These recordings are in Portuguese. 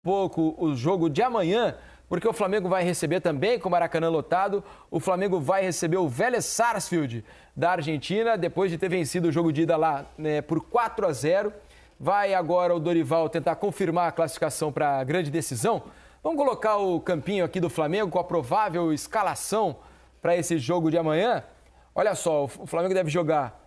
pouco o jogo de amanhã, porque o Flamengo vai receber também, com o Maracanã lotado, o Flamengo vai receber o Vélez Sarsfield da Argentina, depois de ter vencido o jogo de ida lá, né, por 4-0. Vai agora o Dorival tentar confirmar a classificação para a grande decisão. Vamos colocar o campinho aqui do Flamengo com a provável escalação para esse jogo de amanhã. Olha só, o Flamengo deve jogar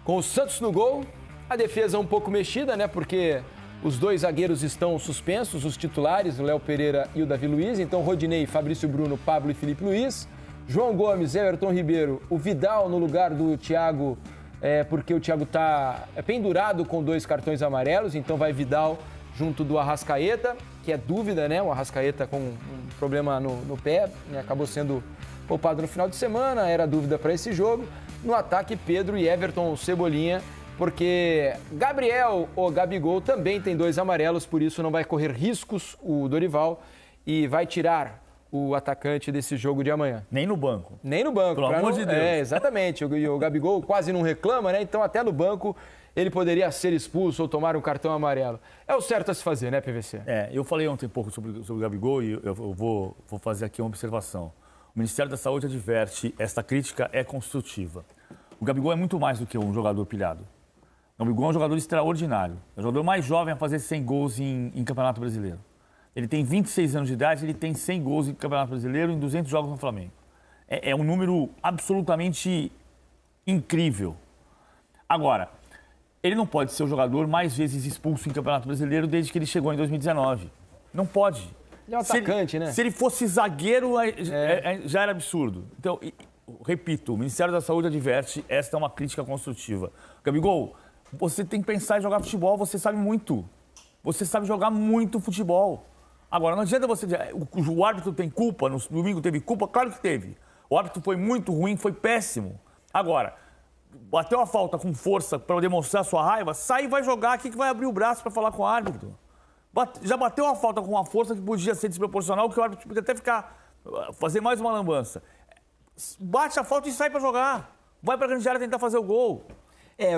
com o Santos no gol, a defesa um pouco mexida, né, porque os dois zagueiros estão suspensos, os titulares, o Léo Pereira e o Davi Luiz. Então, Rodinei, Fabrício Bruno, Pablo e Felipe Luiz. João Gomes, Everton Ribeiro, o Vidal no lugar do Thiago, porque o Thiago está pendurado com 2 cartões amarelos. Então, vai Vidal junto do Arrascaeta, que é dúvida, né? O Arrascaeta com um problema no pé, né? Acabou sendo poupado no final de semana, era dúvida para esse jogo. No ataque, Pedro e Everton Cebolinha, porque Gabriel ou Gabigol também tem 2 amarelos, por isso não vai correr riscos o Dorival e vai tirar o atacante desse jogo de amanhã. Nem no banco. Nem no banco. Pelo amor de Deus. Exatamente. O Gabigol quase não reclama, né? Então até no banco ele poderia ser expulso ou tomar um cartão amarelo. É o certo a se fazer, né, PVC? Eu falei ontem um pouco sobre o Gabigol e eu vou fazer aqui uma observação. O Ministério da Saúde adverte, esta crítica é construtiva. O Gabigol é muito mais do que um jogador pilhado. O Gabigol é um jogador extraordinário. É o jogador mais jovem a fazer 100 gols em Campeonato Brasileiro. Ele tem 26 anos de idade, ele tem 100 gols em Campeonato Brasileiro em 200 jogos no Flamengo. É um número absolutamente incrível. Agora, ele não pode ser o jogador mais vezes expulso em Campeonato Brasileiro desde que ele chegou em 2019. Não pode. Ele é um atacante, né? Se ele fosse zagueiro, já era absurdo. Então, repito, o Ministério da Saúde adverte, esta é uma crítica construtiva. Gabigol, você tem que pensar em jogar futebol, você sabe muito. Você sabe jogar muito futebol. Agora, não adianta você dizer, o árbitro tem culpa, no domingo teve culpa? Claro que teve. O árbitro foi muito ruim, foi péssimo. Agora, bateu a falta com força para demonstrar sua raiva, sai e vai jogar aqui que vai abrir o braço para falar com o árbitro. Já bateu a falta com uma força que podia ser desproporcional, que o árbitro podia até fazer mais uma lambança. Bate a falta e sai para jogar. Vai para a grande área tentar fazer o gol.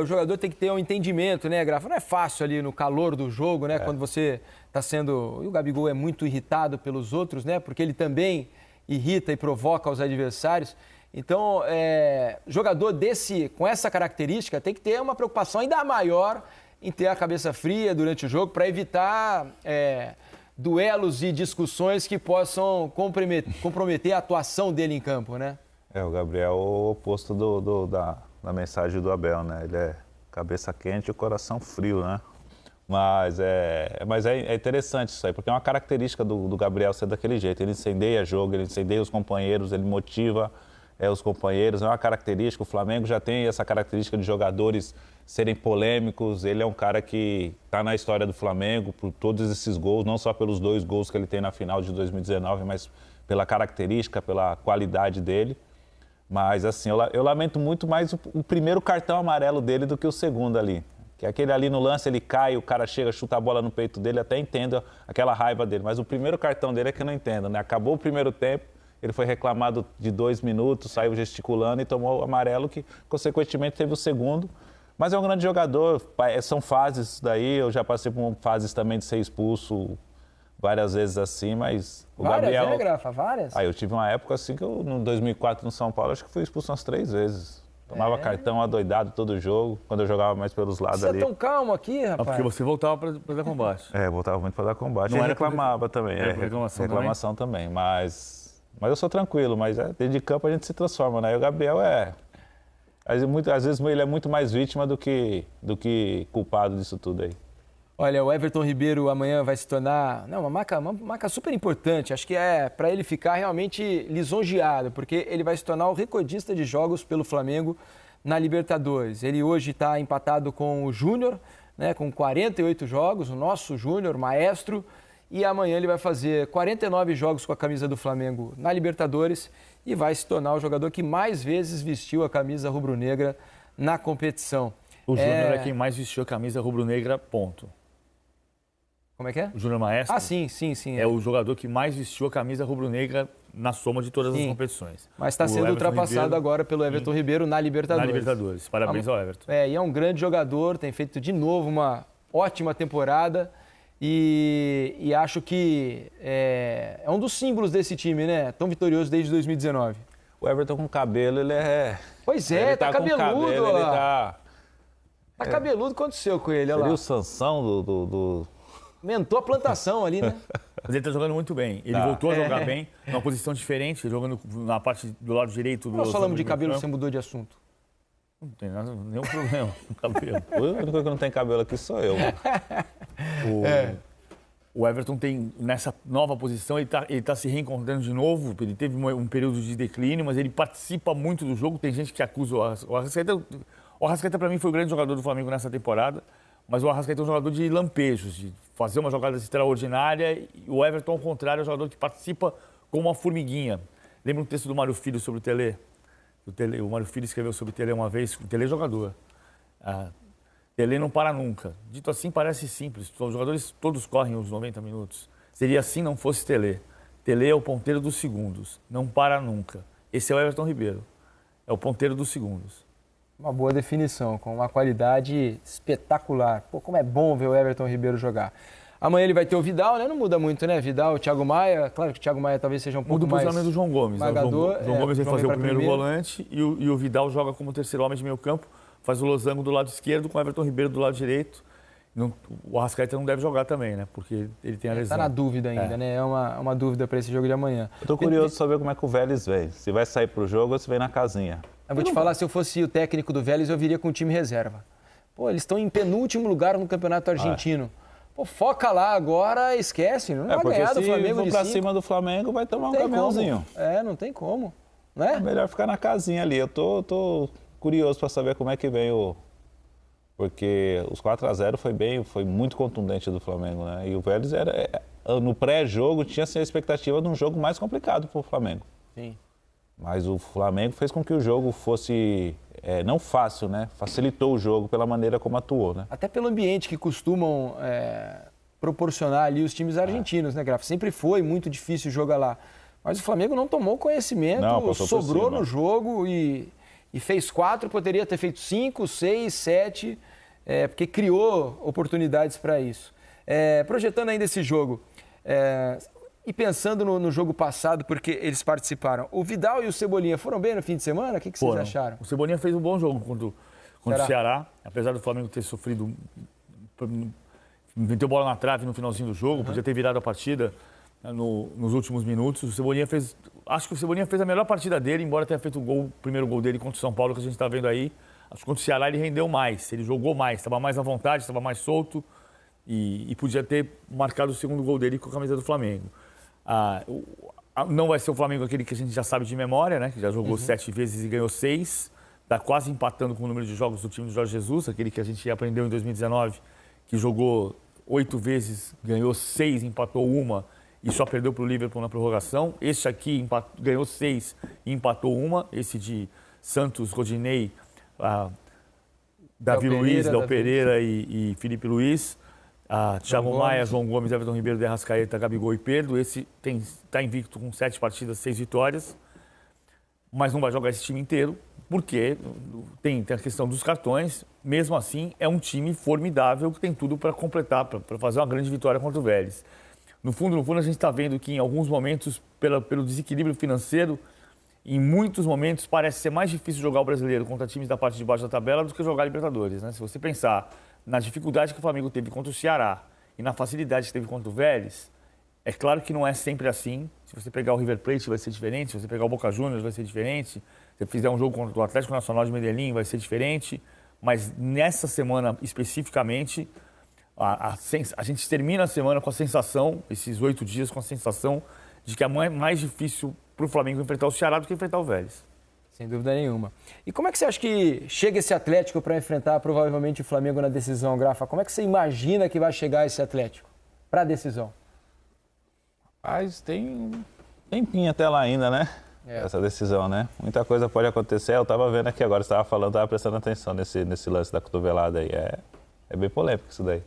O jogador tem que ter um entendimento, né, Grafa? Não é fácil ali no calor do jogo, né? Quando você está sendo... E o Gabigol é muito irritado pelos outros, né? Porque ele também irrita e provoca os adversários. Então, jogador com essa característica tem que ter uma preocupação ainda maior em ter a cabeça fria durante o jogo para evitar duelos e discussões que possam comprometer a atuação dele em campo, né? O Gabriel é o oposto da mensagem do Abel, né? Ele é cabeça quente e o coração frio, né? Mas é interessante isso aí, porque é uma característica do Gabriel ser daquele jeito. Ele incendeia jogo, ele incendeia os companheiros, ele motiva os companheiros. É uma característica, o Flamengo já tem essa característica de jogadores serem polêmicos. Ele é um cara que está na história do Flamengo por todos esses gols, não só pelos 2 gols que ele tem na final de 2019, mas pela característica, pela qualidade dele. Mas, assim, eu lamento muito mais o primeiro cartão amarelo dele do que o segundo ali. Que aquele ali no lance, ele cai, o cara chega, chuta a bola no peito dele, até entendo aquela raiva dele. Mas o primeiro cartão dele é que eu não entendo, né? Acabou o primeiro tempo, ele foi reclamado de 2 minutos, saiu gesticulando e tomou o amarelo, que, consequentemente, teve o segundo. Mas é um grande jogador, são fases daí, eu já passei por fases também de ser expulso várias vezes assim, mas o Gabriel... Várias, né, Grafa? Várias? Eu tive uma época assim que no 2004 no São Paulo, acho que fui expulso umas 3 vezes. Tomava cartão adoidado todo jogo, quando eu jogava mais pelos lados ali. Você é tão calmo aqui, rapaz? Porque você voltava para dar combate. Voltava muito para dar combate. Não e era reclamava também. Reclamação também. Mas eu sou tranquilo, mas dentro de campo a gente se transforma, né? E o Gabriel às vezes ele é muito mais vítima do que culpado disso tudo aí. Olha, o Everton Ribeiro amanhã vai se tornar uma marca super importante. Acho que é para ele ficar realmente lisonjeado, porque ele vai se tornar o recordista de jogos pelo Flamengo na Libertadores. Ele hoje está empatado com o Júnior, né, com 48 jogos, o nosso Júnior, maestro, e amanhã ele vai fazer 49 jogos com a camisa do Flamengo na Libertadores e vai se tornar o jogador que mais vezes vestiu a camisa rubro-negra na competição. O Júnior é quem mais vestiu a camisa rubro-negra, ponto. Como é que é? O Júnior Maestro? Sim. É o jogador que mais vestiu a camisa rubro-negra na soma de todas as competições. Mas está sendo ultrapassado agora pelo Everton Ribeiro na Libertadores. Na Libertadores. Parabéns ao Everton. E é um grande jogador, tem feito de novo uma ótima temporada E acho que é um dos símbolos desse time, né? Tão vitorioso desde 2019. O Everton com cabelo, ele é... Pois é, ele tá cabeludo. Cabelo, ele tá cabeludo, o que aconteceu com ele? Olha seria lá. o Sansão do... Aumentou a plantação ali, né? Mas ele tá jogando muito bem. Ele voltou a jogar bem, numa posição diferente, jogando na parte do lado direito do... Nós falamos de cabelo, você mudou de assunto. Não tem nada, nenhum problema com cabelo. O único que não tem cabelo aqui sou eu. O Everton tem, nessa nova posição, ele tá se reencontrando de novo. Ele teve um período de declínio, mas ele participa muito do jogo. Tem gente que acusa o Arrascaeta. O Arrascaeta, para mim, foi o grande jogador do Flamengo nessa temporada. Mas o Arrascaeta é um jogador de lampejos, de fazer uma jogada extraordinária. E o Everton, ao contrário, é um jogador que participa como uma formiguinha. Lembra um texto do Mário Filho sobre o Tele? O Mário Filho escreveu sobre o Tele uma vez. O Tele é jogador. Tele não para nunca. Dito assim, parece simples. Os jogadores todos correm os 90 minutos. Seria assim não fosse Tele. Tele é o ponteiro dos segundos. Não para nunca. Esse é o Everton Ribeiro. É o ponteiro dos segundos. Uma boa definição, com uma qualidade espetacular. Pô, como é bom ver o Everton Ribeiro jogar. Amanhã ele vai ter o Vidal, né? Não muda muito, né? Vidal, Thiago Maia. Claro que o Thiago Maia talvez seja um pouco mais... Muda o posicionamento do João Gomes. Magador, Né? O João Gomes vai fazer o primeiro volante e o Vidal joga como terceiro homem de meio campo. Faz o losango do lado esquerdo com o Everton Ribeiro do lado direito. O Arrascaeta não deve jogar também, né? Porque ele tem a lesão. Está na dúvida ainda, né? É uma dúvida para esse jogo de amanhã. Eu tô curioso de saber como é que o Vélez vem. Se vai sair pro jogo ou se vem na casinha. Eu vou te falar, se eu fosse o técnico do Vélez, eu viria com o time reserva. Pô, eles estão em penúltimo lugar no Campeonato Argentino. Pô, foca lá agora, esquece. Não vai ganhar do Flamengo de 5. Se for pra cima do Flamengo, vai tomar um caminhãozinho. Não tem como. Né? É melhor ficar na casinha ali. Eu tô curioso para saber como é que vem o... Porque os 4-0 foi muito contundente do Flamengo, né? E o Vélez no pré-jogo tinha assim, a expectativa de um jogo mais complicado para o Flamengo. Sim. Mas o Flamengo fez com que o jogo fosse, não fácil, né? Facilitou o jogo pela maneira como atuou, né? Até pelo ambiente que costumam proporcionar ali os times argentinos, né, Grafa? Sempre foi muito difícil jogar lá. Mas o Flamengo não tomou conhecimento, sobrou no jogo e fez 4, poderia ter feito 5, 6, 7, porque criou oportunidades para isso. Projetando ainda esse jogo, e pensando no jogo passado, porque eles participaram, o Vidal e o Cebolinha foram bem no fim de semana? O que vocês acharam? O Cebolinha fez um bom jogo contra o Ceará, apesar do Flamengo ter sofrido, meteu bola na trave no finalzinho do jogo, podia ter virado a partida nos últimos minutos. Acho que o Cebolinha fez a melhor partida dele, embora tenha feito o primeiro gol dele contra o São Paulo, que a gente está vendo aí. Acho que contra o Ceará ele rendeu mais, ele jogou mais, estava mais à vontade, estava mais solto e podia ter marcado o segundo gol dele com a camisa do Flamengo. Não vai ser o Flamengo aquele que a gente já sabe de memória, né? Que já jogou 7 vezes e ganhou 6. Está quase empatando com o número de jogos do time do Jorge Jesus, aquele que a gente aprendeu em 2019, que jogou 8 vezes, ganhou 6, empatou 1 e só perdeu para o Liverpool na prorrogação. Este aqui ganhou 6 e empatou 1. Esse de Santos, Rodinei, Davi Luiz, Del Pereira e Felipe Luiz. Thiago Maia, João Gomes, Everton Ribeiro, De Arrascaeta, Gabigol e Pedro. Esse está invicto com 7 partidas, 6 vitórias. Mas não vai jogar esse time inteiro, porque tem a questão dos cartões. Mesmo assim, é um time formidável que tem tudo para completar, para fazer uma grande vitória contra o Vélez. No fundo, a gente está vendo que em alguns momentos, pelo desequilíbrio financeiro, em muitos momentos parece ser mais difícil jogar o brasileiro contra times da parte de baixo da tabela do que jogar a Libertadores, né? Se você pensar na dificuldade que o Flamengo teve contra o Ceará e na facilidade que teve contra o Vélez, é claro que não é sempre assim. Se você pegar o River Plate vai ser diferente, se você pegar o Boca Juniors vai ser diferente, se você fizer um jogo contra o Atlético Nacional de Medellín vai ser diferente, mas nessa semana especificamente, a gente termina a semana com a sensação, esses 8 dias com a sensação de que é mais difícil para o Flamengo enfrentar o Ceará do que enfrentar o Vélez. Sem dúvida nenhuma. E como é que você acha que chega esse Atlético para enfrentar provavelmente o Flamengo na decisão, Grafa? Como é que você imagina que vai chegar esse Atlético para a decisão? Mas tem um tempinho até lá ainda, né? Essa decisão, né? Muita coisa pode acontecer. Eu estava vendo aqui agora, você estava falando, estava prestando atenção nesse lance da cotovelada aí. É bem polêmico isso daí.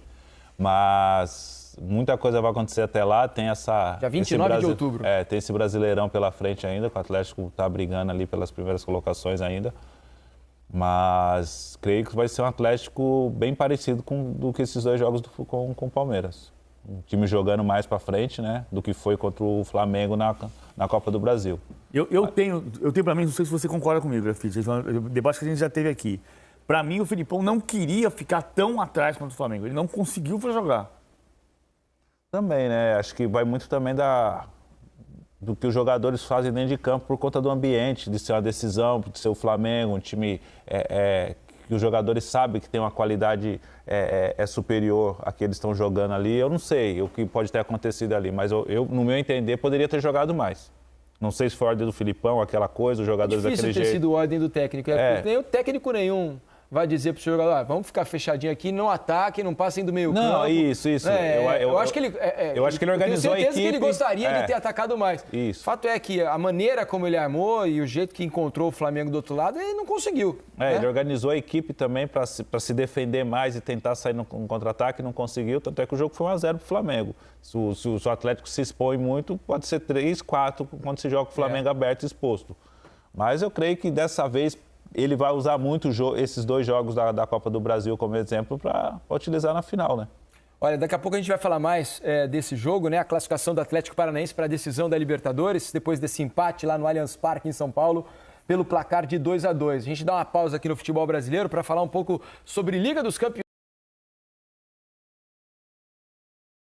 Mas muita coisa vai acontecer até lá. Tem Dia 29 de outubro. Tem esse Brasileirão pela frente ainda, que o Atlético está brigando ali pelas primeiras colocações ainda. Mas creio que vai ser um Atlético bem parecido do que esses 2 jogos com o Palmeiras. um time jogando mais para frente, né, do que foi contra o Flamengo na Copa do Brasil. Eu tenho para mim, não sei se você concorda comigo, Grafite, o debate que a gente já teve aqui. Para mim, o Filipão não queria ficar tão atrás contra o Flamengo. Ele não conseguiu para jogar. Também, né? Acho que vai muito também do que os jogadores fazem dentro de campo por conta do ambiente, de ser uma decisão, de ser o Flamengo, um time que os jogadores sabem que tem uma qualidade superior a que eles estão jogando ali. Eu não sei o que pode ter acontecido ali, mas eu no meu entender, poderia ter jogado mais. Não sei se foi a ordem do Filipão, aquela coisa, os jogadores daquele jeito. Difícil ter sido ordem do técnico. Nem o técnico nenhum vai dizer para o jogador, vamos ficar fechadinho aqui, não ataque, não passem do meio campo. Não, isso. Eu acho que ele organizou a equipe. Eu tenho certeza que ele gostaria de ter atacado mais. Isso. O fato é que a maneira como ele armou e o jeito que encontrou o Flamengo do outro lado, ele não conseguiu. Né? Ele organizou a equipe também para se defender mais e tentar sair no contra-ataque, não conseguiu, tanto é que o jogo foi 1-0 para o Flamengo. Se o Atlético se expõe muito, pode ser 3, 4 quando se joga com o Flamengo aberto e exposto. Mas eu creio que dessa vez ele vai usar muito esses 2 jogos da Copa do Brasil como exemplo para utilizar na final, né? Olha, daqui a pouco a gente vai falar mais desse jogo, né? A classificação do Atlético Paranaense para a decisão da Libertadores, depois desse empate lá no Allianz Parque, em São Paulo, pelo placar de 2-2. A gente dá uma pausa aqui no futebol brasileiro para falar um pouco sobre Liga dos Campeões.